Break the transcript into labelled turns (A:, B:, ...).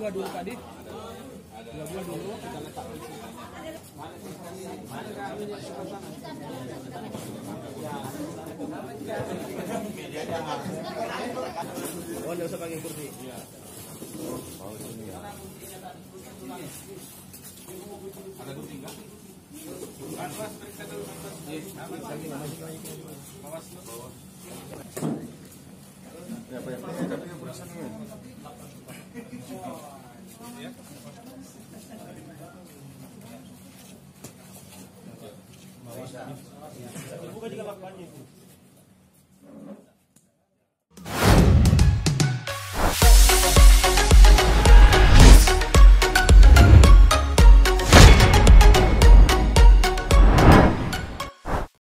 A: buah dulu tadi. 3 buah dulu kita letak di sini. Oh, nggak usah pakai kursi. Iya. Oh, sini ya. Ada kursi enggak? Awas, periksa dulu. Awas. Ya, apa yang berusaha